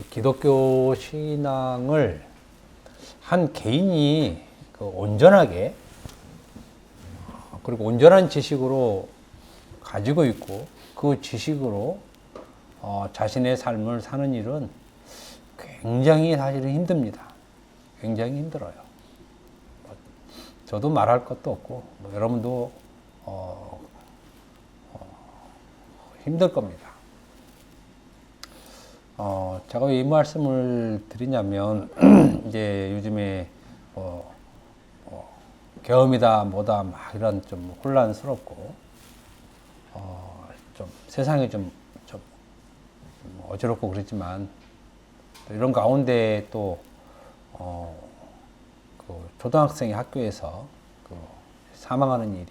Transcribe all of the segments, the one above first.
기독교 신앙을 한 개인이 온전하게 그리고 온전한 지식으로 가지고 있고 그 지식으로 자신의 삶을 사는 일은 굉장히 사실은 힘듭니다. 굉장히 힘들어요. 저도 말할 것도 없고 여러분도 힘들 겁니다. 제가 왜 이 말씀을 드리냐면 이제 요즘에 계엄이다 뭐다 막 이런 좀 혼란스럽고 좀 세상이 좀 어지럽고 그렇지만 또 이런 가운데 또 그 초등학생이 학교에서 그 사망하는 일이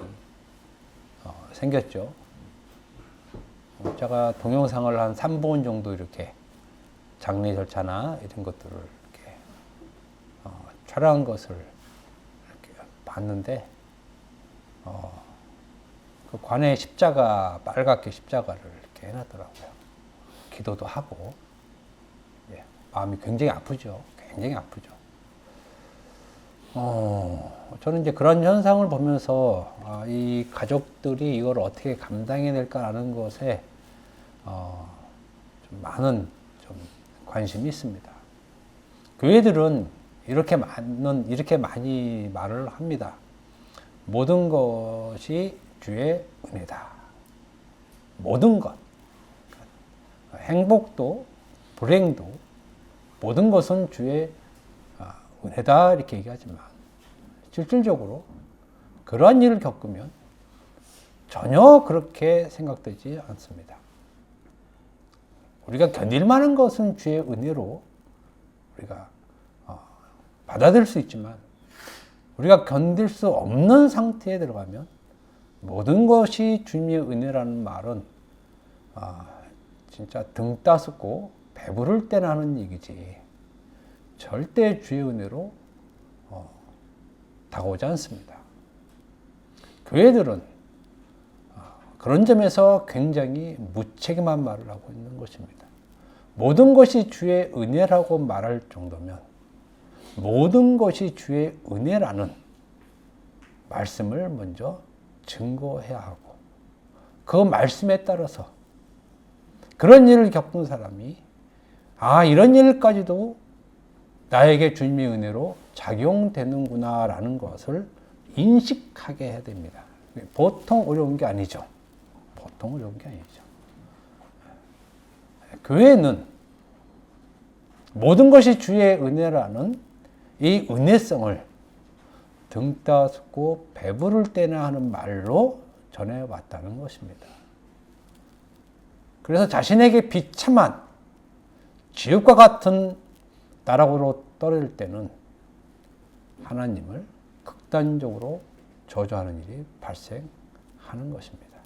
생겼죠. 제가 동영상을 한 3번 정도 이렇게 장례 절차나 이런 것들을 이렇게 촬영한 것을 이렇게 봤는데 그 관에 십자가 빨갛게 십자가를 이렇게 해놨더라고요. 기도도 하고 마음이 굉장히 아프죠. 굉장히 아프죠. 저는 이제 그런 현상을 보면서 이 가족들이 이걸 어떻게 감당해낼까라는 것에 좀 많은 좀 관심이 있습니다. 교회들은 이렇게 많이 말을 합니다. 모든 것이 주의 은혜다. 모든 것, 행복도 불행도 모든 것은 주의 은혜다 이렇게 얘기하지만 실질적으로 그러한 일을 겪으면 전혀 그렇게 생각되지 않습니다. 우리가 견딜 만한 것은 주의 은혜로 우리가 받아들일 수 있지만 우리가 견딜 수 없는 상태에 들어가면 모든 것이 주님의 은혜라는 말은 진짜 등 따숩고 배부를 때나 하는 얘기지 절대 주의 은혜로 다가오지 않습니다. 교회들은 그런 점에서 굉장히 무책임한 말을 하고 있는 것입니다. 모든 것이 주의 은혜라고 말할 정도면 모든 것이 주의 은혜라는 말씀을 먼저 증거해야 하고 그 말씀에 따라서 그런 일을 겪은 사람이 이런 일까지도 나에게 주님의 은혜로 작용되는구나 라는 것을 인식하게 해야 됩니다. 보통 어려운 게 아니죠. 보통 어려운 게 아니죠. 교회는 모든 것이 주의 은혜라는 이 은혜성을 등 따숩고 배부를 때나 하는 말로 전해왔다는 것입니다. 그래서 자신에게 비참한 지옥과 같은 나락으로 떨어질 때는 하나님을 극단적으로 저주하는 일이 발생하는 것입니다.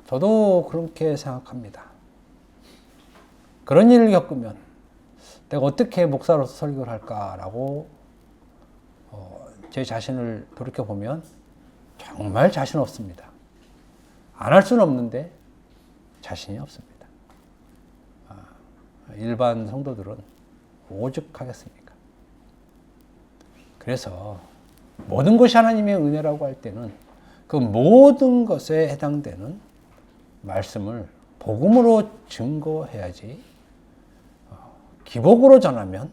저도 그렇게 생각합니다. 그런 일을 겪으면 내가 어떻게 목사로서 설교를 할까라고 제 자신을 돌이켜보면 정말 자신 없습니다. 안 할 수는 없는데 자신이 없습니다. 일반 성도들은 오죽하겠습니까? 그래서 모든 것이 하나님의 은혜라고 할 때는 그 모든 것에 해당되는 말씀을 복음으로 증거해야지 기복으로 전하면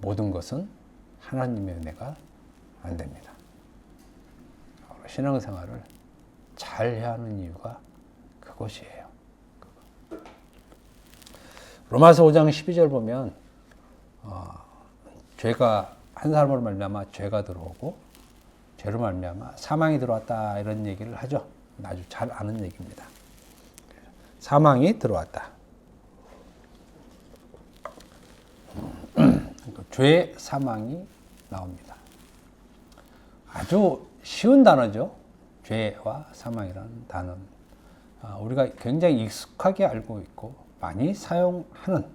모든 것은 하나님의 은혜가 안 됩니다. 신앙생활을 잘 해야 하는 이유가 그것이에요. 로마서 5장 12절 보면 죄가 한 사람으로 말미암아 죄가 들어오고 죄로 말미암아 사망이 들어왔다 이런 얘기를 하죠. 아주 잘 아는 얘기입니다. 사망이 들어왔다. 죄 사망이 나옵니다. 아주 쉬운 단어죠. 죄와 사망이라는 단어는 우리가 굉장히 익숙하게 알고 있고 많이 사용하는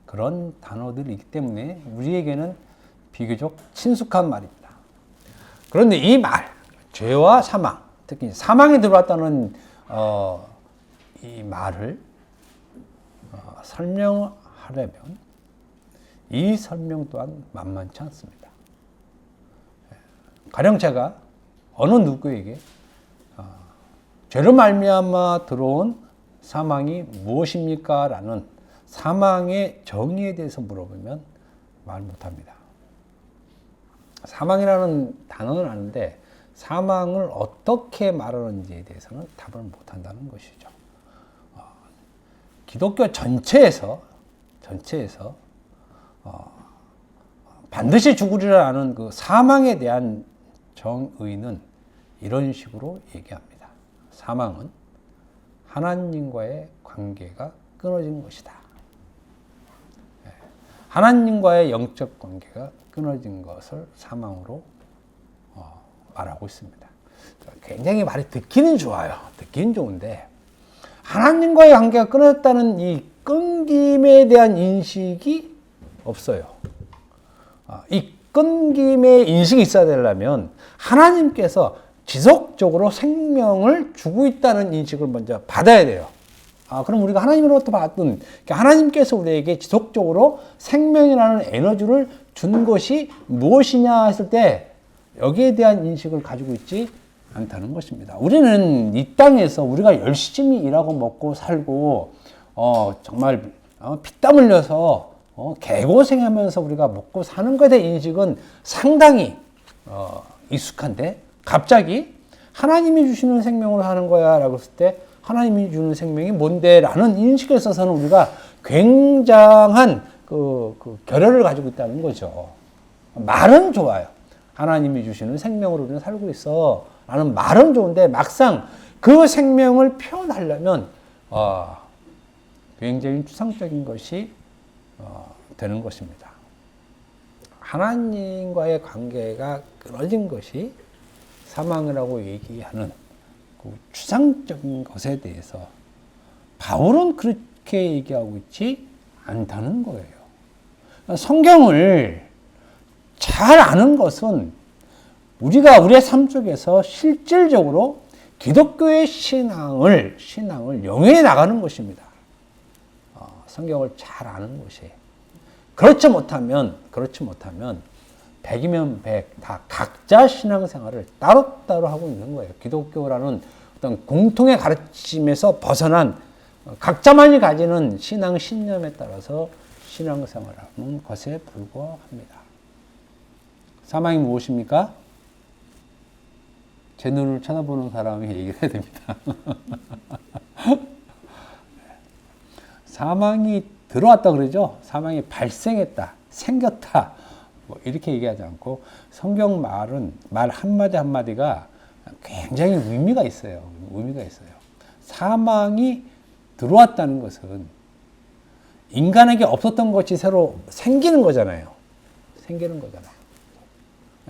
그런 단어들이기 때문에 우리에게는 비교적 친숙한 말입니다. 그런데 이 말, 죄와 사망, 특히 사망이 들어왔다는 이 말을 설명하려면 이 설명 또한 만만치 않습니다. 가령 제가 어느 누구에게 죄로 말미암아 들어온 사망이 무엇입니까? 라는 사망의 정의에 대해서 물어보면 말 못합니다. 사망이라는 단어는 아는데 사망을 어떻게 말하는지에 대해서는 답을 못한다는 것이죠. 기독교 전체에서 반드시 죽으리라는 그 사망에 대한 정의는 이런 식으로 얘기합니다. 사망은 하나님과의 관계가 끊어진 것이다. 하나님과의 영적 관계가 끊어진 것을 사망으로 말하고 있습니다. 굉장히 말이 듣기는 좋아요. 듣기는 좋은데 하나님과의 관계가 끊어졌다는 이 끊김에 대한 인식이 없어요. 이 끊김의 인식이 있어야 되려면 하나님께서 지속적으로 생명을 주고 있다는 인식을 먼저 받아야 돼요. 그럼 우리가 하나님으로부터 받은, 하나님께서 우리에게 지속적으로 생명이라는 에너지를 준 것이 무엇이냐 했을 때 여기에 대한 인식을 가지고 있지 않다는 것입니다. 우리는 이 땅에서 우리가 열심히 일하고 먹고 살고 정말 피땀 흘려서 개고생하면서 우리가 먹고 사는 것에 대한 인식은 상당히 익숙한데 갑자기 하나님이 주시는 생명으로 사는 거야 라고 했을 때 하나님이 주는 생명이 뭔데? 라는 인식에 있어서는 우리가 굉장한 그 결여를 가지고 있다는 거죠. 말은 좋아요. 하나님이 주시는 생명으로 우리는 살고 있어 라는 말은 좋은데 막상 그 생명을 표현하려면 굉장히 추상적인 것이 되는 것입니다. 하나님과의 관계가 끊어진 것이 사망이라고 얘기하는 그 추상적인 것에 대해서 바울은 그렇게 얘기하고 있지 않다는 거예요. 성경을 잘 아는 것은 우리가 우리의 삶 속에서 실질적으로 기독교의 신앙을 영위해 나가는 것입니다. 성경을 잘 아는 것이. 그렇지 못하면 100이면 100, 다 각자 신앙생활을 따로따로 하고 있는 거예요. 기독교라는 어떤 공통의 가르침에서 벗어난 각자만이 가지는 신앙 신념에 따라서 신앙생활하는 것에 불과합니다. 사망이 무엇입니까? 제 눈을 쳐다보는 사람이 얘기를 해야 됩니다. 사망이 들어왔다 그러죠? 사망이 발생했다, 생겼다. 뭐 이렇게 얘기하지 않고 성경 말 한마디 한마디가 굉장히 의미가 있어요. 사망이 들어왔다는 것은 인간에게 없었던 것이 새로 생기는 거잖아요.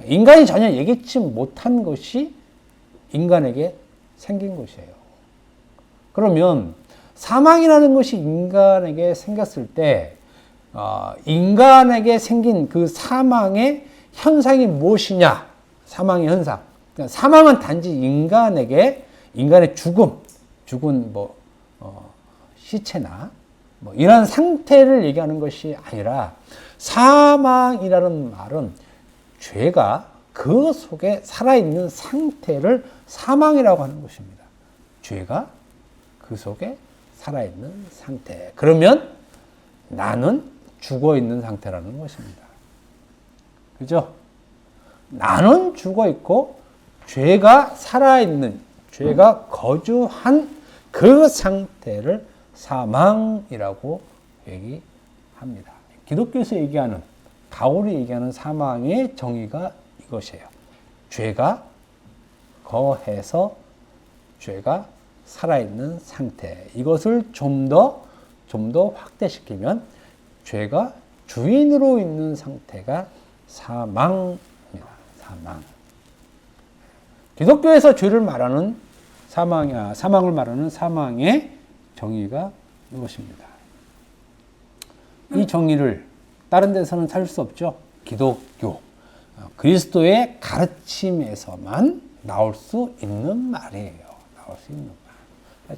인간이 전혀 예기치 못한 것이 인간에게 생긴 것이에요. 그러면 사망이라는 것이 인간에게 생겼을 때 인간에게 생긴 그 사망의 현상이 무엇이냐? 사망의 현상. 그러니까 사망은 단지 인간의 죽은 시체나 이런 상태를 얘기하는 것이 아니라 사망이라는 말은 죄가 그 속에 살아있는 상태를 사망이라고 하는 것입니다. 죄가 그 속에 살아있는 상태. 그러면 나는 죽어 있는 상태라는 것입니다. 그죠? 나는 죽어 있고 죄가 살아있는, 죄가 거주한 그 상태를 사망이라고 얘기합니다. 기독교에서 얘기하는, 바울이 얘기하는 사망의 정의가 이것이에요. 죄가 거해서 죄가 살아있는 상태. 이것을 좀 더 확대시키면 죄가 주인으로 있는 상태가 사망입니다. 사망. 기독교에서 죄를 말하는 사망을 말하는 사망의 정의가 이것입니다. 이 정의를 다른 데서는 찾을 수 없죠. 기독교, 그리스도의 가르침에서만 나올 수 있는 말이에요.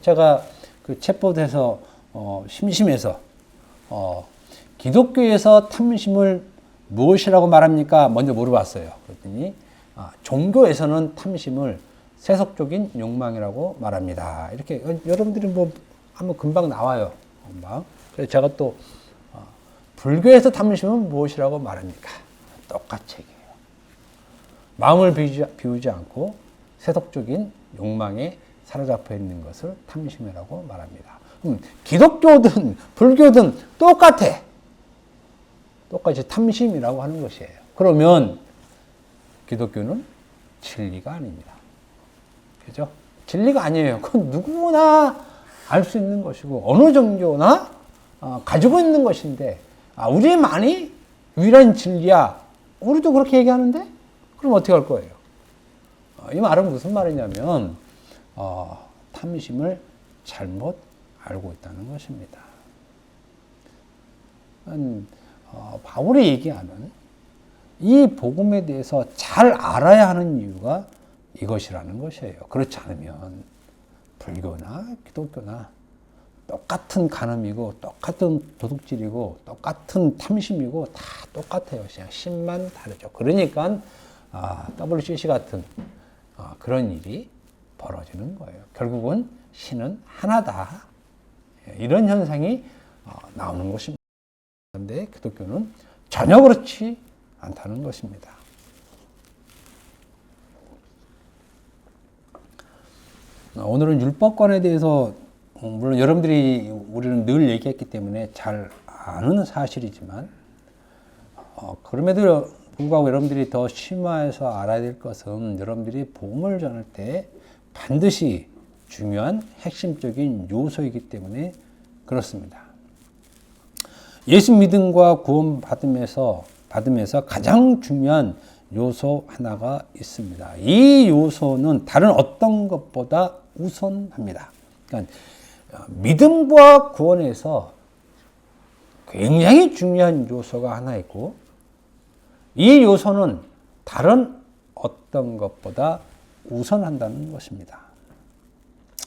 제가 그 챗봇에서 심심해서 기독교에서 탐심을 무엇이라고 말합니까? 먼저 물어봤어요. 그랬더니 종교에서는 탐심을 세속적인 욕망이라고 말합니다. 이렇게 여러분들이 뭐 한번 금방 나와요. 금방. 그래서 제가 또 불교에서 탐심은 무엇이라고 말합니까? 똑같이 얘기해요. 마음을 비우지 않고 세속적인 욕망에 사로잡혀 있는 것을 탐심이라고 말합니다. 기독교든 불교든 똑같아. 똑같이 탐심이라고 하는 것이에요. 그러면 기독교는 진리가 아닙니다. 그죠? 진리가 아니에요. 그건 누구나 알 수 있는 것이고 어느 종교나 가지고 있는 것인데 우리만이 유일한 진리야. 우리도 그렇게 얘기하는데? 그럼 어떻게 할 거예요? 이 말은 무슨 말이냐면 탐심을 잘못 알고 있다는 것입니다. 바울이 얘기하는 이 복음에 대해서 잘 알아야 하는 이유가 이것이라는 것이에요. 그렇지 않으면 불교나 기독교나 똑같은 간음이고 똑같은 도둑질이고 똑같은 탐심이고 다 똑같아요. 그냥 신만 다르죠. 그러니까 WCC 같은 그런 일이 벌어지는 거예요. 결국은 신은 하나다. 이런 현상이 나오는 것입니다. 그런데 기독교는 전혀 그렇지 않다는 것입니다. 오늘은 율법관에 대해서 물론 여러분들이 우리는 늘 얘기했기 때문에 잘 아는 사실이지만 그럼에도 불구하고 여러분들이 더 심화해서 알아야 될 것은 여러분들이 복음을 전할 때 반드시 중요한 핵심적인 요소이기 때문에 그렇습니다. 예수 믿음과 구원 받으면서 가장 중요한 요소 하나가 있습니다. 이 요소는 다른 어떤 것보다 우선합니다. 그러니까 믿음과 구원에서 굉장히 중요한 요소가 하나 있고 이 요소는 다른 어떤 것보다 우선한다는 것입니다.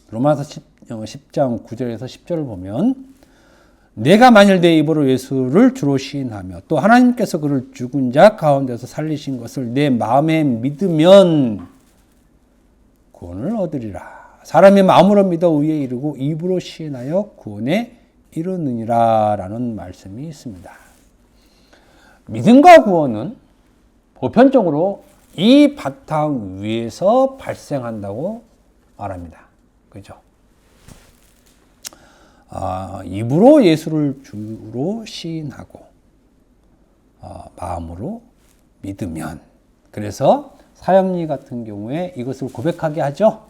로마서 10장 9절에서 10절을 보면 내가 만일 내 입으로 예수를 주로 시인하며 또 하나님께서 그를 죽은 자 가운데서 살리신 것을 내 마음에 믿으면 구원을 얻으리라. 사람이 마음으로 믿어 의에 이르고 입으로 시인하여 구원에 이르느니라 라는 말씀이 있습니다. 믿음과 구원은 보편적으로 이 바탕 위에서 발생한다고 말합니다. 그죠? 입으로 예수를 주로 시인하고 마음으로 믿으면 그래서 사형리 같은 경우에 이것을 고백하게 하죠.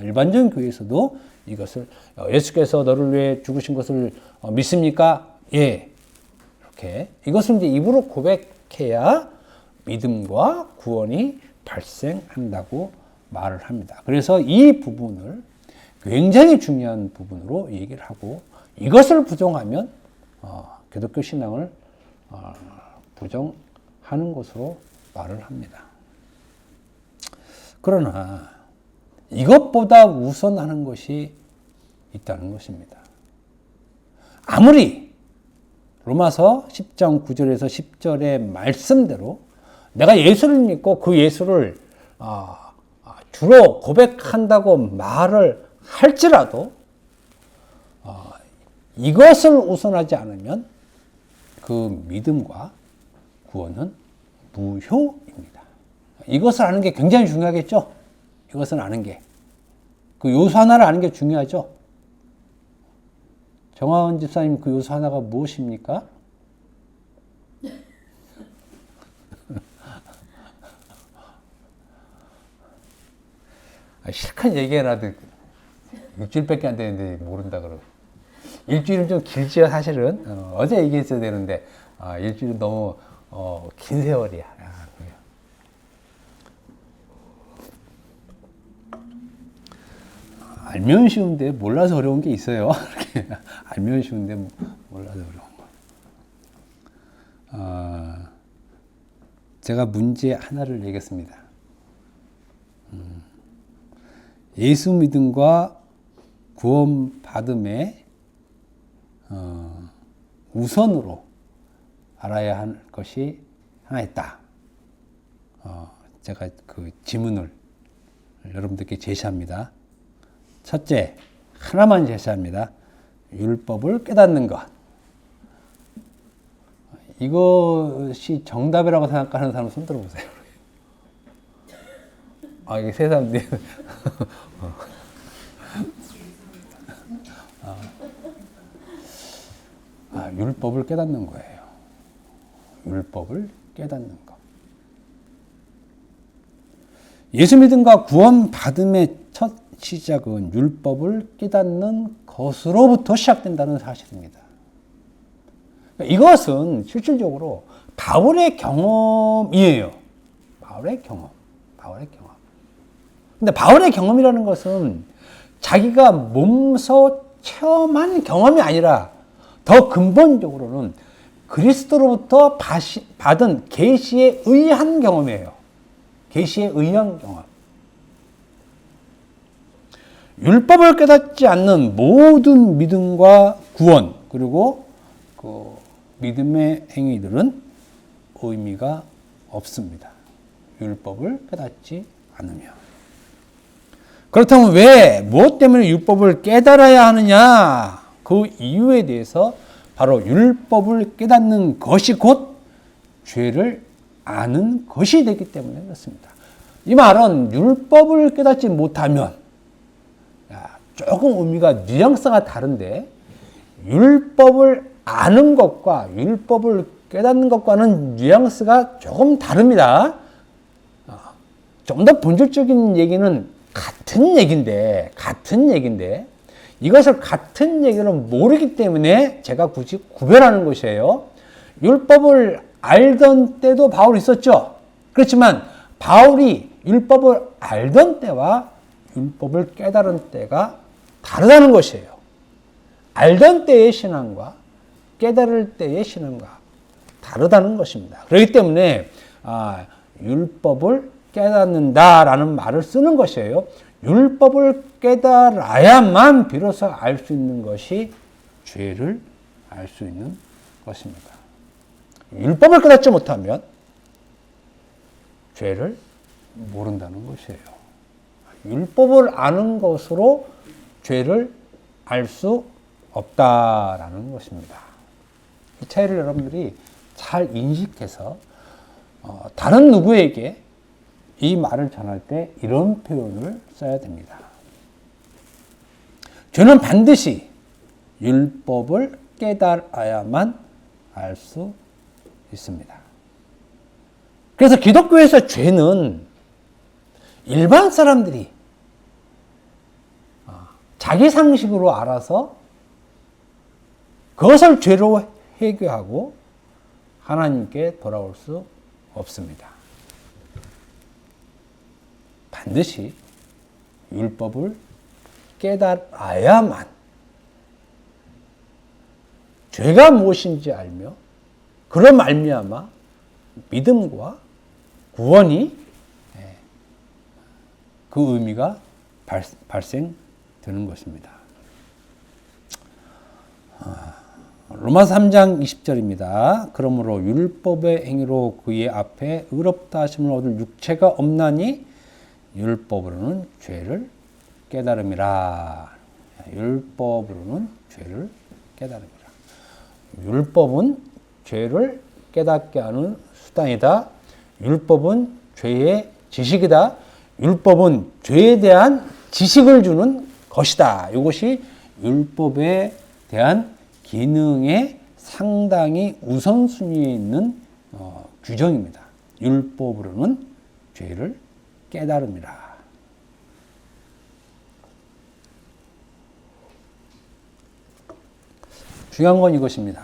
일반적인 교회에서도 이것을 예수께서 너를 위해 죽으신 것을 믿습니까? 예. 이렇게 이것을 이제 입으로 고백해야 믿음과 구원이 발생한다고 말을 합니다. 그래서 이 부분을 굉장히 중요한 부분으로 얘기를 하고 이것을 부정하면 기독교 신앙을 부정하는 것으로 말을 합니다. 그러나 이것보다 우선하는 것이 있다는 것입니다. 아무리 로마서 10장 9절에서 10절의 말씀대로 내가 예수를 믿고 그 예수를 주로 고백한다고 말을 할지라도 이것을 우선하지 않으면 그 믿음과 구원은 무효입니다. 이것을 아는 게 굉장히 중요하겠죠? 이것을 아는 게. 그 요소 하나를 아는 게 중요하죠? 정하원 집사님 그 요소 하나가 무엇입니까? 실컷 얘기해놔도 일주일밖에 안 되는데 모른다 그러고. 일주일은 좀 길지요, 사실은. 어제 얘기했어야 되는데, 일주일은 너무, 긴 세월이야. 알면 쉬운데 몰라서 어려운 게 있어요. 알면 쉬운데 몰라서 어려운 거. 제가 문제 하나를 얘기했습니다. 예수 믿음과 구원 받음에 우선으로 알아야 할 것이 하나 있다. 제가 그 지문을 여러분들께 제시합니다. 첫째, 하나만 제시합니다. 율법을 깨닫는 것. 이것이 정답이라고 생각하는 사람 손 들어보세요. 이게 세 사람들이. 율법을 깨닫는 거예요. 율법을 깨닫는 것. 예수 믿음과 구원 받음의 첫 시작은 율법을 깨닫는 것으로부터 시작된다는 사실입니다. 이것은 실질적으로 바울의 경험이에요. 바울의 경험. 근데 바울의 경험이라는 것은 자기가 몸소 체험한 경험이 아니라 더 근본적으로는 그리스도로부터 받은 계시에 의한 경험이에요. 계시에 의한 경험. 율법을 깨닫지 않는 모든 믿음과 구원 그리고 그 믿음의 행위들은 의미가 없습니다. 율법을 깨닫지 않으면. 그렇다면 왜, 무엇 때문에 율법을 깨달아야 하느냐? 그 이유에 대해서 바로 율법을 깨닫는 것이 곧 죄를 아는 것이 되기 때문에 그렇습니다. 이 말은 율법을 깨닫지 못하면 조금 의미가 뉘앙스가 다른데 율법을 아는 것과 율법을 깨닫는 것과는 뉘앙스가 조금 다릅니다. 좀 더 본질적인 얘기는 같은 얘기인데 이것을 같은 얘기를 모르기 때문에 제가 굳이 구별하는 것이에요. 율법을 알던 때도 바울이 있었죠. 그렇지만 바울이 율법을 알던 때와 율법을 깨달은 때가 다르다는 것이에요. 알던 때의 신앙과 깨달을 때의 신앙과 다르다는 것입니다. 그렇기 때문에 율법을 깨닫는다라는 말을 쓰는 것이에요. 율법을 깨달아야만 비로소 알 수 있는 것이 죄를 알 수 있는 것입니다. 율법을 깨닫지 못하면 죄를 모른다는 것이에요. 율법을 아는 것으로 죄를 알 수 없다라는 것입니다. 이 차이를 여러분들이 잘 인식해서 다른 누구에게 이 말을 전할 때 이런 표현을 써야 됩니다. 죄는 반드시 율법을 깨달아야만 알 수 있습니다. 그래서 기독교에서 죄는 일반 사람들이 자기 상식으로 알아서 그것을 죄로 회개하고 하나님께 돌아올 수 없습니다. 반드시 율법을 깨달아야만 죄가 무엇인지 알며 그로 말미암아 믿음과 구원이 그 의미가 발생되는 것입니다. 로마서 3장 20절입니다. 그러므로 율법의 행위로 그의 앞에 의롭다 하심을 얻을 육체가 없나니 율법으로는 죄를 깨달음이라. 율법으로는 죄를 깨달음이라. 율법은 죄를 깨닫게 하는 수단이다. 율법은 죄의 지식이다. 율법은 죄에 대한 지식을 주는 것이다. 이것이 율법에 대한 기능의 상당히 우선순위에 있는 규정입니다. 율법으로는 죄를 깨달음이라. 중요한 건 이것입니다.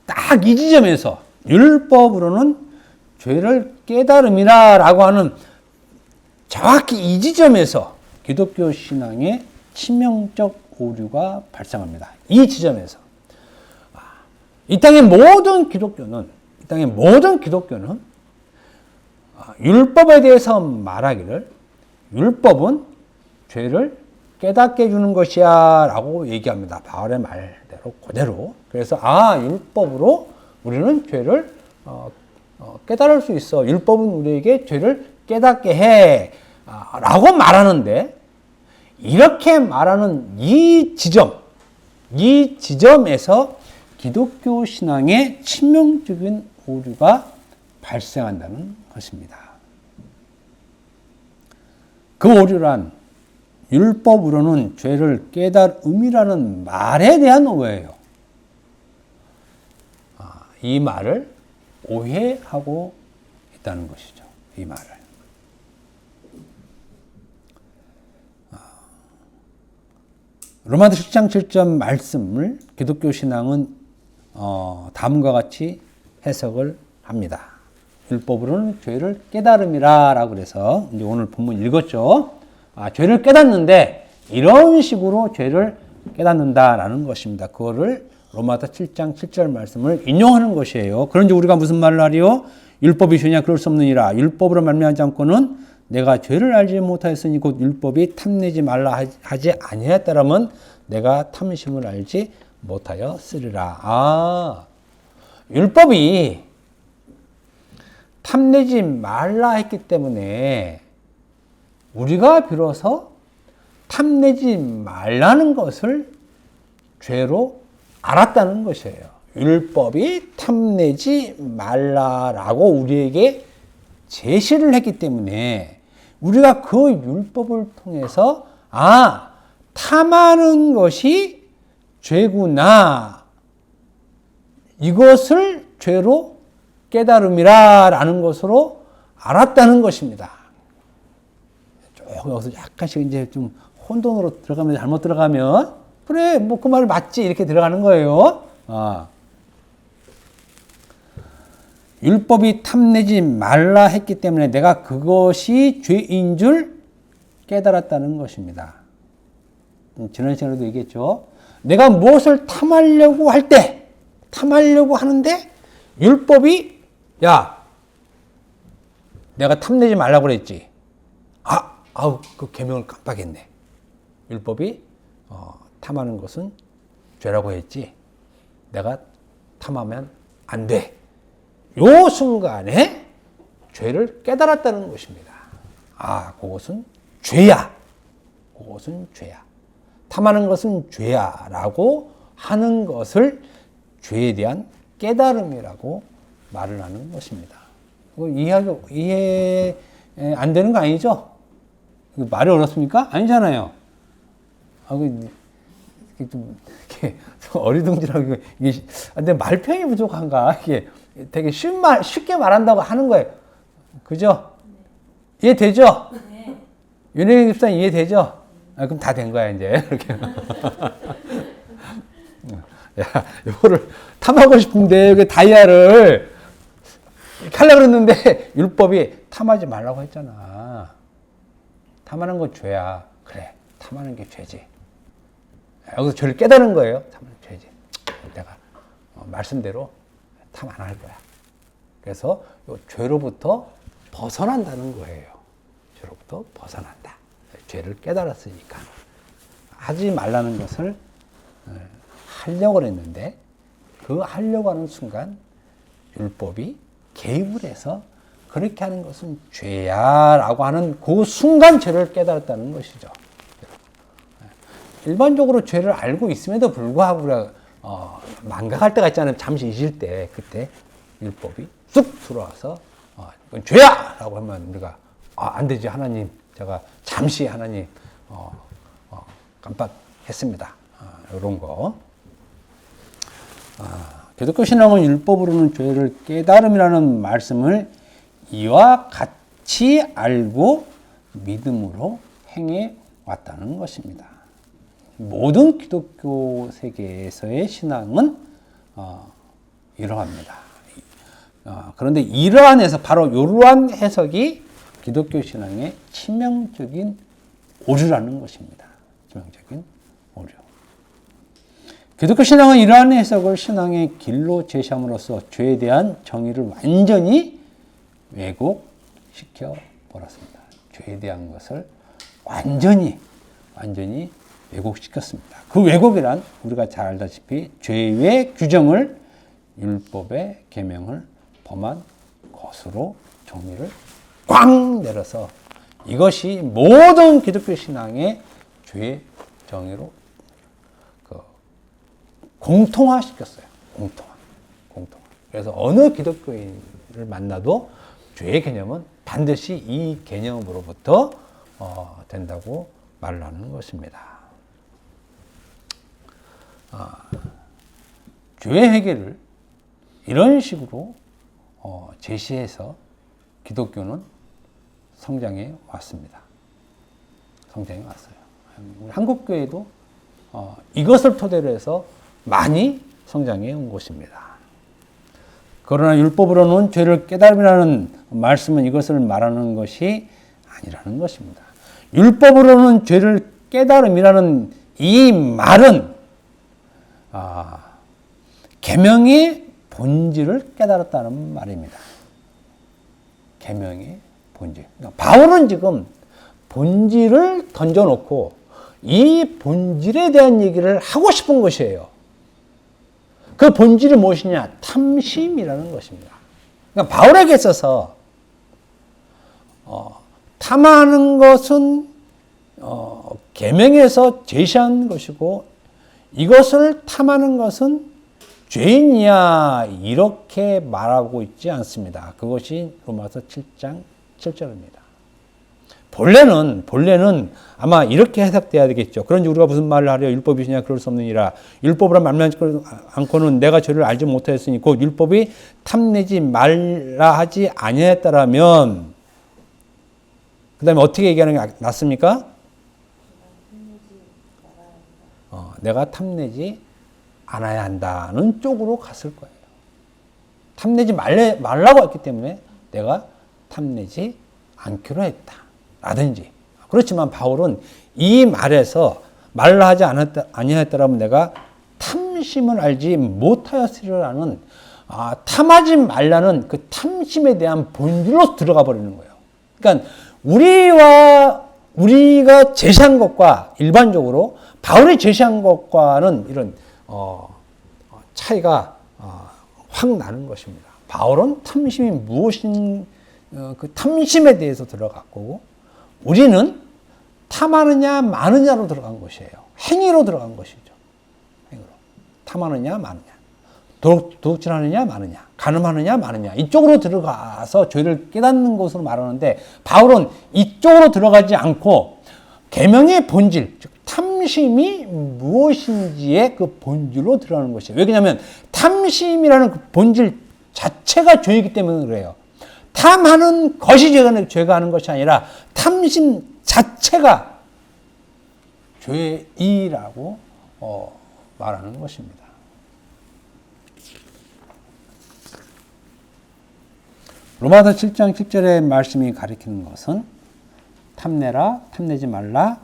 딱 이 지점에서 율법으로는 죄를 깨달음이라 라고 하는 정확히 이 지점에서 기독교 신앙의 치명적 오류가 발생합니다. 이 지점에서. 이 땅의 모든 기독교는 율법에 대해서 말하기를 율법은 죄를 깨닫게 해주는 것이야 라고 얘기합니다. 바울의 말대로 그대로. 그래서 율법으로 우리는 죄를 깨달을 수 있어. 율법은 우리에게 죄를 깨닫게 해 라고 말하는데, 이렇게 말하는 이 지점에서 기독교 신앙의 치명적인 오류가 발생한다는 것입니다. 그 오류란 율법으로는 죄를 깨달음이라는 말에 대한 오해예요. 이 말을 오해하고 있다는 것이죠. 이 말을. 로마서 7장 7절 말씀을 기독교 신앙은 다음과 같이 해석을 합니다. 율법으로는 죄를 깨달음이라 라고 그래서 이제 오늘 본문 읽었죠. 죄를 깨닫는데 이런 식으로 죄를 깨닫는다라는 것입니다. 그거를 로마서 7장 7절 말씀을 인용하는 것이에요. 그런지 우리가 무슨 말을 하리요? 율법이 죄냐? 그럴 수 없느니라. 율법으로 말미암지 않고는 내가 죄를 알지 못하였으니 곧 율법이 탐내지 말라 하지 아니하였다라면 내가 탐심을 알지 못하였으리라. 율법이 탐내지 말라 했기 때문에 우리가 비로소 탐내지 말라는 것을 죄로 알았다는 것이에요. 율법이 탐내지 말라라고 우리에게 제시를 했기 때문에 우리가 그 율법을 통해서 탐하는 것이 죄구나, 이것을 죄로 깨달음이라는 것으로 알았다는 것입니다. 여기서 약간씩 이제 좀 혼돈으로 들어가면, 잘못 들어가면 그래 뭐 그 말 맞지 이렇게 들어가는 거예요. 율법이 탐내지 말라 했기 때문에 내가 그것이 죄인 줄 깨달았다는 것입니다. 지난 시간에도 얘기했죠. 내가 무엇을 탐하려고 하는데 율법이 내가 탐내지 말라고 그랬지. 그 계명을 깜빡했네. 율법이 탐하는 것은 죄라고 했지. 내가 탐하면 안 돼. 요 순간에 죄를 깨달았다는 것입니다. 그것은 죄야. 그것은 죄야. 탐하는 것은 죄야. 라고 하는 것을 죄에 대한 깨달음이라고 말을 하는 것입니다. 이해 안 되는 거 아니죠? 말이 어렵습니까? 아니잖아요. 좀 이렇게 어리둥절하고 이게 근데 말평이 부족한가? 이게 되게 쉽게 말한다고 하는 거예요. 그죠? 이해되죠? 네. 윤혜경 집사님 이해되죠? 그럼 다 된 거야 이제 이렇게. 이거를 탐하고 싶은데 여기 다이아를 이렇게 하려고 그랬는데 율법이 탐하지 말라고 했잖아. 탐하는 건 죄야. 그래, 탐하는 게 죄지. 여기서 죄를 깨달은 거예요. 탐하는 죄지. 내가 말씀대로 탐 안 할 거야. 그래서 이 죄로부터 벗어난다는 거예요. 죄로부터 벗어난다. 죄를 깨달았으니까. 하지 말라는 것을 하려고 했는데 그 하려고 하는 순간 율법이 개입을 해서 그렇게 하는 것은 죄야 라고 하는 그 순간 죄를 깨달았다는 것이죠. 일반적으로 죄를 알고 있음에도 불구하고 우리가 망각할 때가 있잖아요. 잠시 잊을 때 그때 율법이 쑥 들어와서 이건 죄야 라고 하면 우리가 안 되지 하나님, 제가 잠시 하나님 깜빡했습니다. 이런 거. 기독교 신앙은 율법으로는 죄를 깨달음이라는 말씀을 이와 같이 알고 믿음으로 행해 왔다는 것입니다. 모든 기독교 세계에서의 신앙은 이러합니다. 그런데 바로 이러한 해석이 기독교 신앙의 치명적인 오류라는 것입니다. 치명적인 오류. 기독교 신앙은 이러한 해석을 신앙의 길로 제시함으로써 죄에 대한 정의를 완전히 왜곡시켜 버렸습니다. 죄에 대한 것을 완전히 완전히 왜곡시켰습니다. 그 왜곡이란 우리가 잘 알다시피 죄의 규정을 율법의 계명을 범한 것으로 정의를 꽝 내려서 이것이 모든 기독교 신앙의 죄의 정의로 공통화시켰어요. 공통화. 그래서 어느 기독교인을 만나도 죄의 개념은 반드시 이 개념으로부터 된다고 말을 하는 것입니다. 죄의 해결을 이런 식으로 제시해서 기독교는 성장해 왔습니다. 성장해 왔어요. 한국 교회도 이것을 토대로 해서 많이 성장해 온 것입니다. 그러나 율법으로는 죄를 깨달음이라는 말씀은 이것을 말하는 것이 아니라는 것입니다. 율법으로는 죄를 깨달음이라는 이 말은 계명의 본질을 깨달았다는 말입니다. 계명의 본질. 그러니까 바울은 지금 본질을 던져놓고 이 본질에 대한 얘기를 하고 싶은 것이에요. 그 본질이 무엇이냐? 탐심이라는 것입니다. 그러니까 바울에게 있어서 탐하는 것은 계명에서 제시한 것이고 이것을 탐하는 것은 죄인이야 이렇게 말하고 있지 않습니다. 그것이 로마서 7장 7절입니다. 본래는 아마 이렇게 해석돼야 되겠죠. 그런지 우리가 무슨 말을 하려 율법이시냐 그럴 수 없느니라. 율법으로 말하지 않고는 내가 죄를 알지 못하였으니 곧 율법이 탐내지 말라 하지 아니하였다라면 그 다음에 어떻게 얘기하는 게 낫습니까? 내가 탐내지 않아야 한다는 쪽으로 갔을 거예요. 탐내지 말라고 했기 때문에 내가 탐내지 않기로 했다. 라든지. 그렇지만 바울은 이 말에서 말라 하지 아니하였다라면 내가 탐심을 알지 못하였으리라는 탐하지 말라는 그 탐심에 대한 본질로 들어가 버리는 거예요. 그러니까 우리가 제시한 것과 일반적으로 바울이 제시한 것과는 이런 차이가 확 나는 것입니다. 바울은 탐심이 무엇인 그 탐심에 대해서 들어갔고 우리는 탐하느냐 마느냐로 들어간 것이에요. 행위로 들어간 것이죠. 행위로. 탐하느냐 마느냐. 도둑질하느냐 마느냐. 간음하느냐 마느냐. 이쪽으로 들어가서 죄를 깨닫는 것으로 말하는데 바울은 이쪽으로 들어가지 않고 계명의 본질, 즉 탐심이 무엇인지의 그 본질로 들어가는 것이에요. 왜냐하면 탐심이라는 그 본질 자체가 죄이기 때문에 그래요. 탐하는 것이 죄가 하는 것이 아니라 탐심 자체가 죄이라고 말하는 것입니다. 로마서 7장 10절의 말씀이 가리키는 것은 탐내라, 탐내지 말라,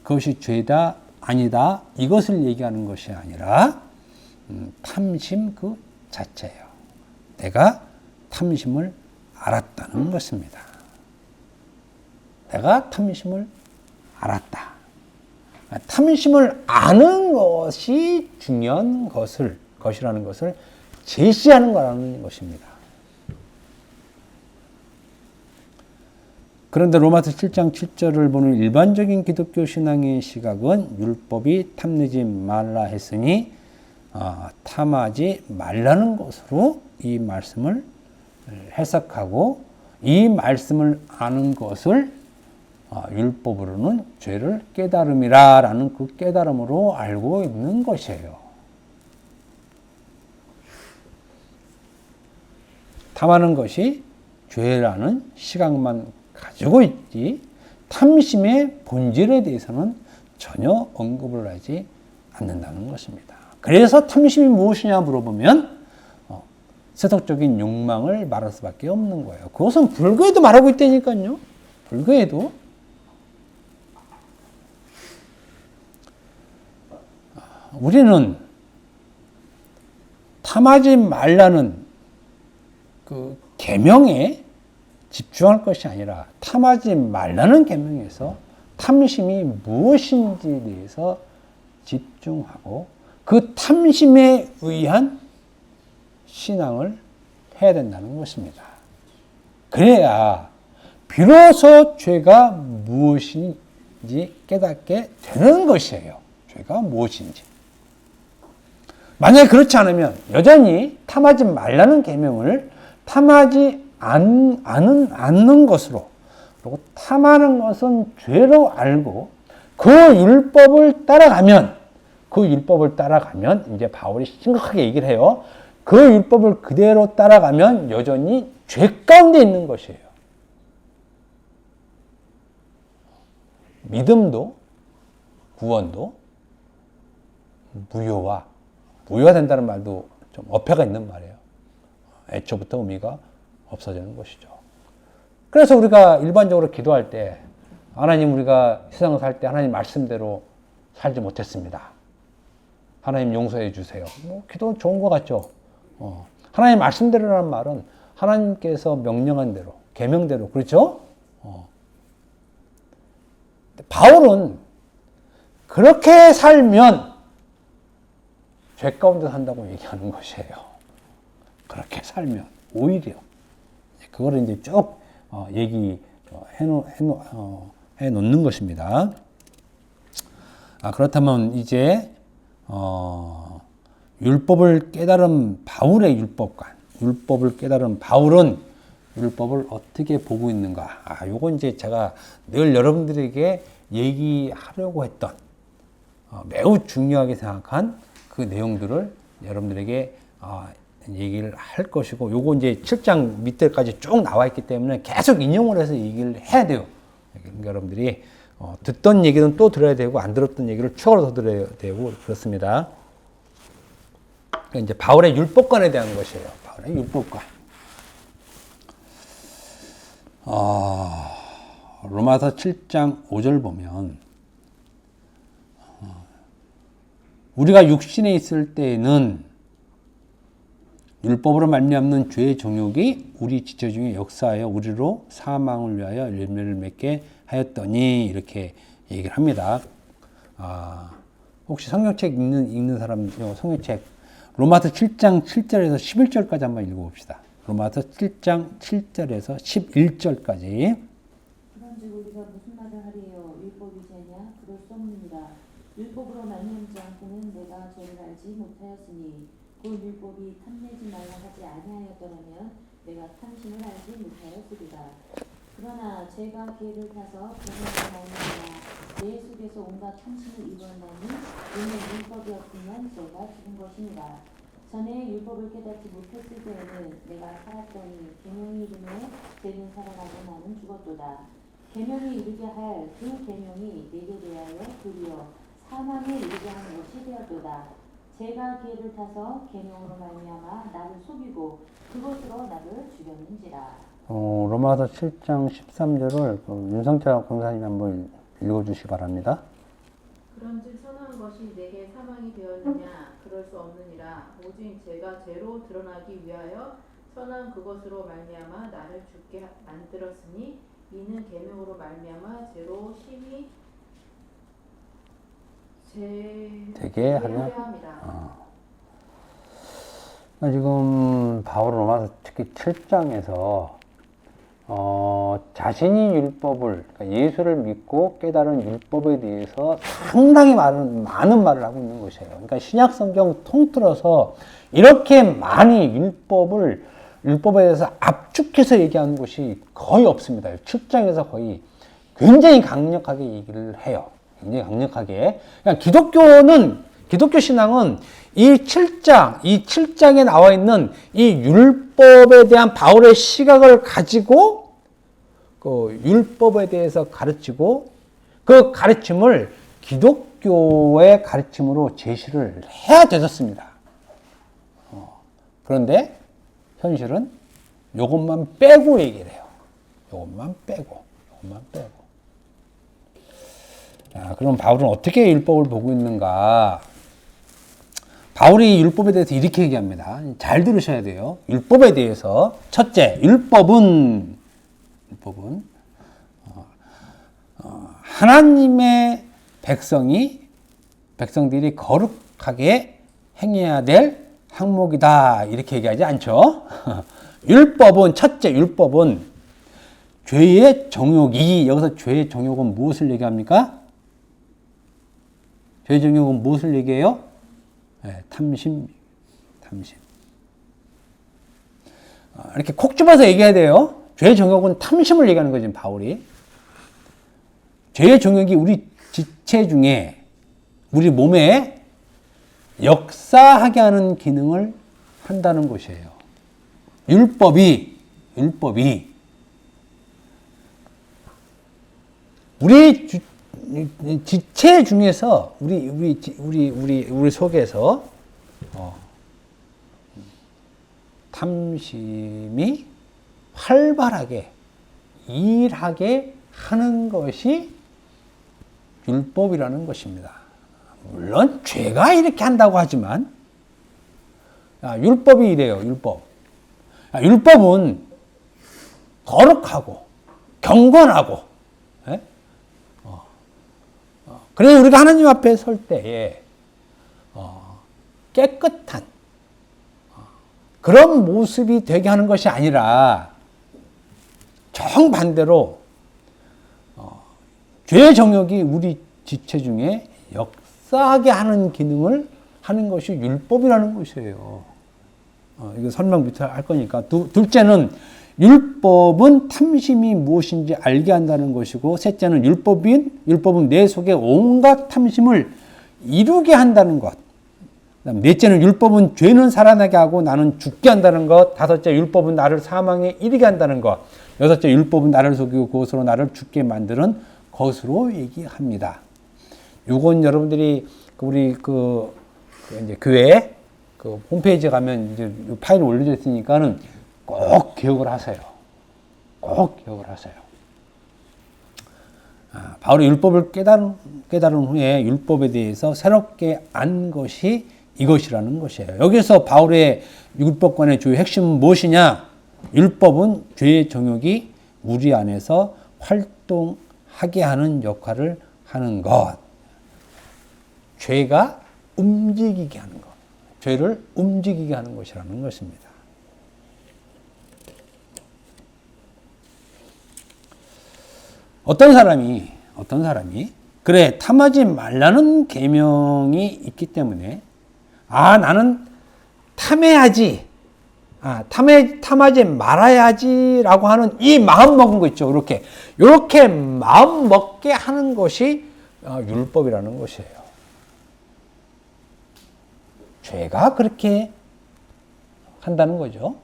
그것이 죄다, 아니다 이것을 얘기하는 것이 아니라 탐심 그 자체예요. 내가 탐심을 알았다는 것입니다. 내가 탐심을 알았다. 탐심을 아는 것이 중요한 것이라는 것을 제시하는 거라는 것입니다. 그런데 로마서 7장 7절을 보는 일반적인 기독교 신앙의 시각은 율법이 탐내지 말라 했으니 탐하지 말라는 것으로 이 말씀을 해석하고 이 말씀을 아는 것을 율법으로는 죄를 깨달음이라는 그 깨달음으로 알고 있는 것이에요. 탐하는 것이 죄라는 시각만 가지고 있지 탐심의 본질에 대해서는 전혀 언급을 하지 않는다는 것입니다. 그래서 탐심이 무엇이냐 물어보면 세속적인 욕망을 말할 수밖에 없는 거예요. 그것은 불교에도 말하고 있다니까요. 불교에도. 우리는 탐하지 말라는 그 계명에 집중할 것이 아니라 탐하지 말라는 계명에서 탐심이 무엇인지에 대해서 집중하고 그 탐심에 의한 신앙을 해야 된다는 것입니다. 그래야 비로소 죄가 무엇인지 깨닫게 되는 것이에요. 죄가 무엇인지. 만약에 그렇지 않으면 여전히 탐하지 말라는 계명을 탐하지 않는 것으로, 그리고 탐하는 것은 죄로 알고 그 율법을 따라가면 이제 바울이 심각하게 얘기를 해요. 그 율법을 그대로 따라가면 여전히 죄 가운데 있는 것이에요. 믿음도 구원도 무효화 된다는 말도 좀 어폐가 있는 말이에요. 애초부터 의미가 없어지는 것이죠. 그래서 우리가 일반적으로 기도할 때 하나님, 우리가 세상을 살 때 하나님 말씀대로 살지 못했습니다. 하나님 용서해 주세요. 뭐 기도 좋은 것 같죠. 하나님 말씀대로라는 말은 하나님께서 명령한 대로, 계명대로, 그렇죠? 바울은 그렇게 살면 죄 가운데 산다고 얘기하는 것이에요. 그렇게 살면 오히려 그거를 이제 쭉 얘기해 놓는 것입니다. 그렇다면 이제 율법을 깨달은 바울의 율법을 깨달은 바울은 율법을 어떻게 보고 있는가? 요건 이제 제가 늘 여러분들에게 얘기하려고 했던 매우 중요하게 생각한 그 내용들을 여러분들에게 얘기를 할 것이고, 요거 이제 7장 밑에까지 쭉 나와 있기 때문에 계속 인용을 해서 얘기를 해야 돼요. 그러니까 여러분들이 듣던 얘기는 또 들어야 되고, 안 들었던 얘기를 추가로 더 들어야 되고, 그렇습니다. 그러니까 이제 바울의 율법관에 대한 것이에요. 바울의 율법관. 로마서 7장 5절 보면, 우리가 육신에 있을 때에는 율법으로 말미암는 죄의 정욕이 우리 지체 중에 역사하여 우리로 사망을 위하여 열매를 맺게 하였더니, 이렇게 얘기를 합니다. 혹시 성경책 읽는 사람, 성경책 로마서 7장 7절에서 11절까지 한번 읽어봅시다. 로마서 7장 7절에서 11절까지. 그런즉 우리가 무슨 말을 하리요? 율법이 죄냐? 그럴 수 없느니라. 율법으로 말미암지 않고는 내가 죄를 알지 못하였으니, 그 율법이 탐내지 말라 하지 아니하였더라면 내가 탐심을 알지 못하였으리라. 그러나 죄가 기회를 타서 계명으로 말미암아 내 속에서 온갖 탐심을 이루었나니, 이는 율법이 없으면 죄가 죽은 것이니라. 전에 율법을 깨닫지 못했을 때에는 내가 살았더니 계명이 이름에 죄는 살아나고 나는 죽었도다. 계명이 이르게 할 그 계명이 내게 대하여 도리어 사망에 이르게 하는 것이 되었도다. 죄가 기회를 타서 계명으로 말미암아 나를 속이고 그것으로 나를 죽였는지라. 로마서 7장 13절을 윤성자 권사님이 한번 읽어주시기 바랍니다. 그런즉 선한 것이 내게 사망이 되었느냐? 그럴 수 없느니라. 오직 죄가 죄로 드러나기 위하여 선한 그것으로 말미암아 나를 죽게 만들었으니, 이는 계명으로 말미암아 죄로 심히 되게 하려. 지금 바울 로마서 특히 7장에서 자신이 율법을, 그러니까 예수를 믿고 깨달은 율법에 대해서 상당히 많은 말을 하고 있는 것이에요. 그러니까 신약 성경 통틀어서 이렇게 많이 율법에 대해서 압축해서 얘기하는 것이 거의 없습니다. 7장에서 거의 굉장히 강력하게 얘기를 해요. 굉장히 강력하게. 그러니까 기독교 신앙은 이 7장에 나와 있는 이 율법에 대한 바울의 시각을 가지고 그 율법에 대해서 가르치고, 그 가르침을 기독교의 가르침으로 제시를 해야 되었습니다. 그런데 현실은 이것만 빼고 얘기를 해요. 이것만 빼고. 그럼 바울은 어떻게 율법을 보고 있는가? 바울이 율법에 대해서 이렇게 얘기합니다. 잘 들으셔야 돼요. 율법에 대해서. 첫째, 율법은 하나님의 백성들이 거룩하게 행해야 될 항목이다. 이렇게 얘기하지 않죠. 율법은, 첫째 율법은 죄의 정욕이, 여기서 죄의 정욕은 무엇을 얘기합니까? 죄의 정욕은 무엇을 얘기해요? 네, 탐심. 이렇게 콕 집어서 얘기해야 돼요. 죄의 정욕은 탐심을 얘기하는 거죠, 바울이. 죄의 정욕이 우리 지체 중에, 우리 몸에 역사하게 하는 기능을 한다는 것이에요. 율법이 우리 지체 중에서 우리 속에서 탐심이 활발하게 일하게 하는 것이 율법이라는 것입니다. 물론 죄가 이렇게 한다고 하지만 율법이 이래요. 율법은 거룩하고 경건하고, 예? 그래서 우리가 하나님 앞에 설 때에 깨끗한 그런 모습이 되게 하는 것이 아니라 정반대로 죄의 정욕이 우리 지체 중에 역사하게 하는 기능을 하는 것이 율법이라는 것이에요. 이거 설명 밑에 할 거니까. 둘째는 율법은 탐심이 무엇인지 알게 한다는 것이고, 셋째는 율법은 내 속에 온갖 탐심을 이루게 한다는 것. 넷째는 율법은 죄는 살아나게 하고 나는 죽게 한다는 것. 다섯째, 율법은 나를 사망에 이르게 한다는 것. 여섯째, 율법은 나를 속이고 그것으로 나를 죽게 만드는 것으로 얘기합니다. 요건 여러분들이 우리 이제 교회 홈페이지에 가면 이제 파일이 올려져 있으니까는 꼭 기억을 하세요. 바울이 율법을 깨달은 후에 율법에 대해서 새롭게 안 것이 이것이라는 것이에요. 여기서 바울의 율법관의 주요 핵심은 무엇이냐? 율법은 죄의 정욕이 우리 안에서 활동하게 하는 역할을 하는 것. 죄가 움직이게 하는 것. 죄를 움직이게 하는 것이라는 것입니다. 어떤 사람이 그래 탐하지 말라는 계명이 있기 때문에 나는 탐해야지, 탐하지 말아야지라고 하는 이 마음 먹은 거 있죠. 이렇게 마음 먹게 하는 것이 율법이라는 것이에요. 죄가 그렇게 한다는 거죠.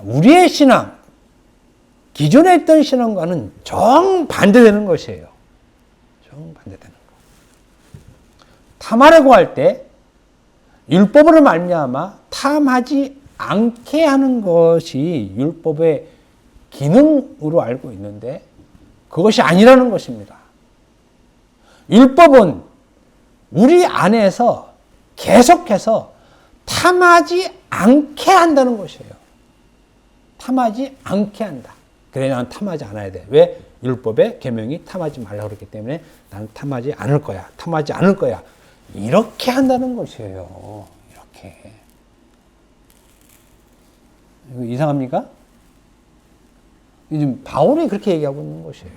우리의 신앙, 기존에 있던 신앙과는 정반대되는 것이에요. 정반대되는 것. 탐하려고 할 때 율법으로 말미암아 탐하지 않게 하는 것이 율법의 기능으로 알고 있는데 그것이 아니라는 것입니다. 율법은 우리 안에서 계속해서 탐하지 않게 한다는 것이에요. 탐하지 않게 한다. 그래, 나는 탐하지 않아야 돼. 왜? 율법의 계명이 탐하지 말라고 그랬기 때문에 나는 탐하지 않을 거야. 이렇게 한다는 것이에요. 이렇게. 이거 이상합니까? 지금 바울이 그렇게 얘기하고 있는 것이에요.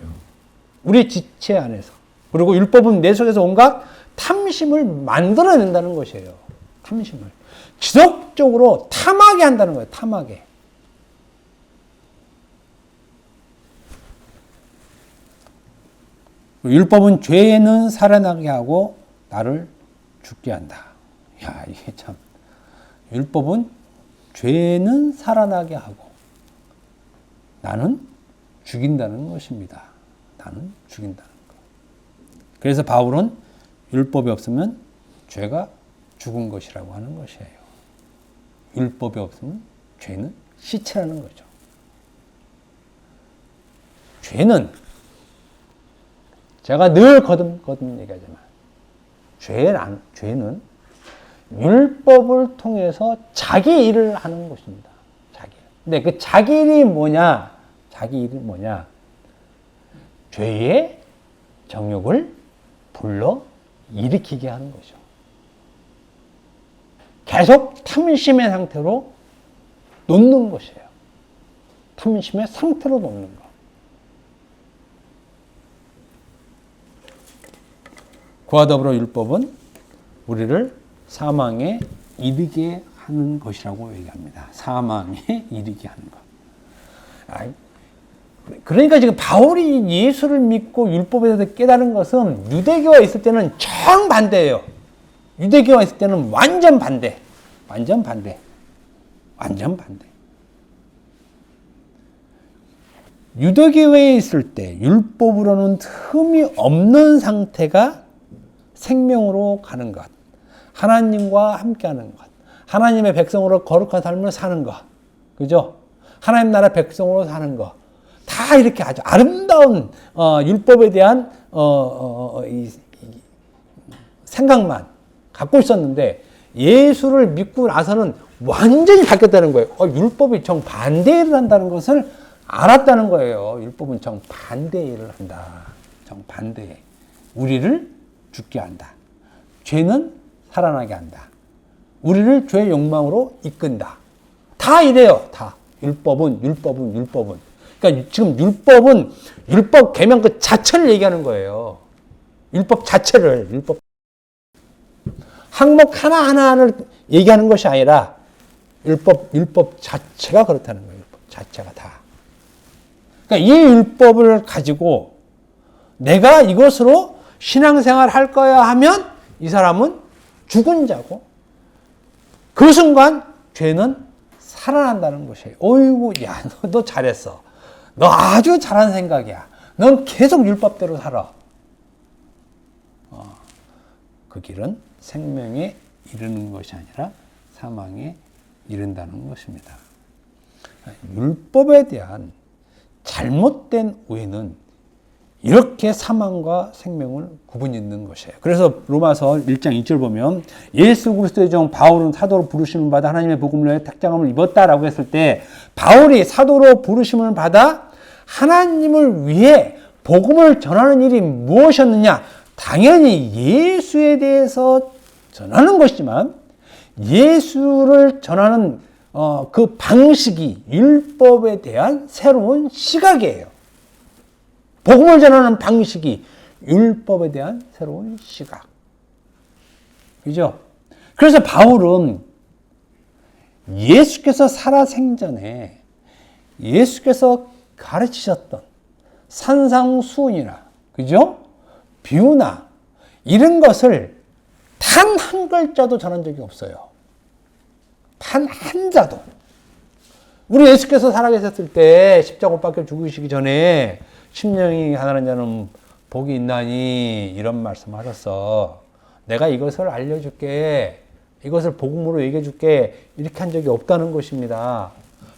우리 지체 안에서. 그리고 율법은 내 속에서 온갖 탐심을 만들어낸다는 것이에요. 탐심을. 지속적으로 탐하게 한다는 거예요. 탐하게. 율법은 죄는 살아나게 하고 나를 죽게 한다. 야, 이게 참. 율법은 죄는 살아나게 하고 나는 죽인다는 것입니다. 나는 죽인다는 것. 그래서 바울은 율법이 없으면 죄가 죽은 것이라고 하는 것이에요. 율법이 없으면 죄는 시체라는 거죠. 죄는 제가 늘 거듭 얘기하지만 죄는 율법을 통해서 자기 일을 하는 것입니다. 자기 일. 근데 그 자기 일이 뭐냐? 죄의 정욕을 불러 일으키게 하는 거죠. 계속 탐심의 상태로 놓는 것이에요. 탐심의 상태로 놓는 것. 그와 더불어 율법은 우리를 사망에 이르게 하는 것이라고 얘기합니다. 사망에 이르게 하는 것. 그러니까 지금 바울이 예수를 믿고 율법에 대해서 깨달은 것은 유대교가 있을 때는 정반대예요. 유대교가 있을 때는 완전 반대. 완전 반대. 완전 반대. 유대교회에 있을 때 율법으로는 흠이 없는 상태가 생명으로 가는 것. 하나님과 함께하는 것. 하나님의 백성으로 거룩한 삶을 사는 것. 그죠? 하나님 나라 백성으로 사는 것. 다 이렇게 아주 아름다운 율법에 대한 이 생각만 갖고 있었는데 예수를 믿고 나서는 완전히 바뀌었다는 거예요. 율법이 정반대를 한다는 것을 알았다는 거예요. 율법은 정반대를 한다. 정반대. 우리를 죽게 한다. 죄는 살아나게 한다. 우리를 죄의 욕망으로 이끈다. 다 이래요. 다. 율법은. 그러니까 지금 율법은 율법 계명 그 자체를 얘기하는 거예요. 율법 자체를. 항목 하나하나를 얘기하는 것이 아니라 율법 자체가 그렇다는 거예요. 율법 자체가 다. 그러니까 이 율법을 가지고 내가 이것으로 신앙생활 할 거야 하면 이 사람은 죽은 자고 그 순간 죄는 살아난다는 것이에요. 어이구, 야, 너 잘했어. 너 아주 잘한 생각이야. 넌 계속 율법대로 살아. 그 길은 생명에 이르는 것이 아니라 사망에 이른다는 것입니다. 율법에 대한 잘못된 오해는 이렇게 사망과 생명을 구분짓는 것이에요. 그래서 로마서 1장 2절 보면 예수 그리스도의 종 바울은 사도로 부르심을 받아 하나님의 복음을 위해 택장함을 입었다라고 했을 때 바울이 사도로 부르심을 받아 하나님을 위해 복음을 전하는 일이 무엇이었느냐? 당연히 예수에 대해서 전하는 것이지만 예수를 전하는 그 방식이 율법에 대한 새로운 시각이에요. 복음을 전하는 방식이 율법에 대한 새로운 시각. 그죠? 그래서 바울은 예수께서 살아생전에 예수께서 가르치셨던 산상수훈이나, 그죠? 비유나, 이런 것을 단 한 글자도 전한 적이 없어요. 단 한 자도. 우리 예수께서 살아계셨을 때 십자가 못 박혀 죽으시기 전에 심령이 가난한 자는 복이 있나니 이런 말씀 하셨어. 내가 이것을 알려줄게. 이것을 복음으로 얘기해줄게. 이렇게 한 적이 없다는 것입니다.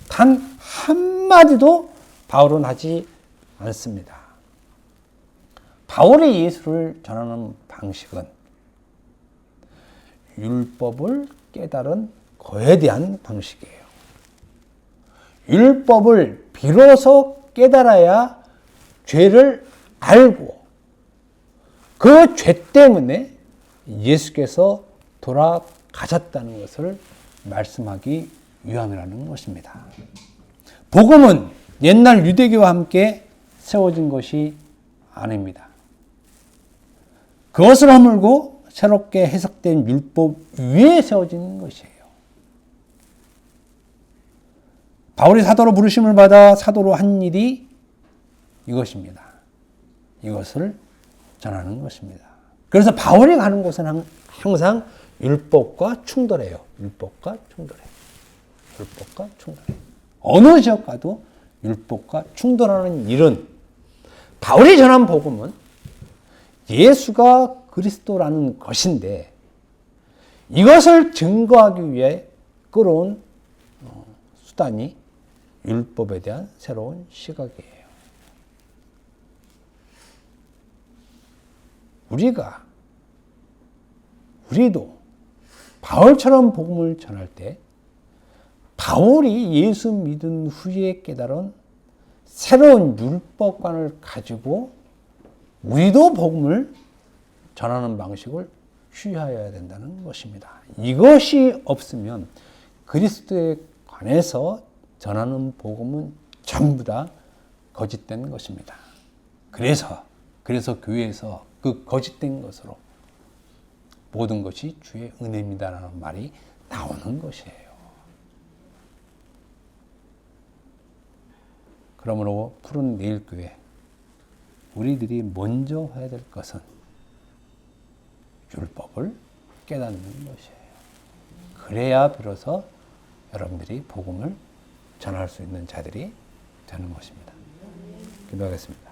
단 한마디도 바울은 하지 않습니다. 바울이 예수를 전하는 방식은 율법을 깨달은 거에 대한 방식이에요. 율법을 비로소 깨달아야 죄를 알고 그 죄 때문에 예수께서 돌아가셨다는 것을 말씀하기 위함이라는 것입니다. 복음은 옛날 유대교와 함께 세워진 것이 아닙니다. 그것을 허물고 새롭게 해석된 율법 위에 세워진 것이에요. 바울이 사도로 부르심을 받아 사도로 한 일이 이것입니다. 이것을 전하는 것입니다. 그래서 바울이 가는 곳은 항상 율법과 충돌해요. 율법과 충돌해요. 율법과 충돌해요. 어느 지역 가도 율법과 충돌하는 일은 바울이 전한 복음은 예수가 그리스도라는 것인데 이것을 증거하기 위해 끌어온 수단이 율법에 대한 새로운 시각이에요. 우리도 바울처럼 복음을 전할 때 바울이 예수 믿은 후에 깨달은 새로운 율법관을 가지고 우리도 복음을 전하는 방식을 취하여야 된다는 것입니다. 이것이 없으면 그리스도에 관해서 전하는 복음은 전부 다 거짓된 것입니다. 그래서 교회에서 그 거짓된 것으로 모든 것이 주의 은혜입니다라는 말이 나오는 것이에요. 그러므로 푸른 내일교회, 우리들이 먼저 해야 될 것은 율법을 깨닫는 것이에요. 그래야 비로소 여러분들이 복음을 전할 수 있는 자들이 되는 것입니다. 기도하겠습니다.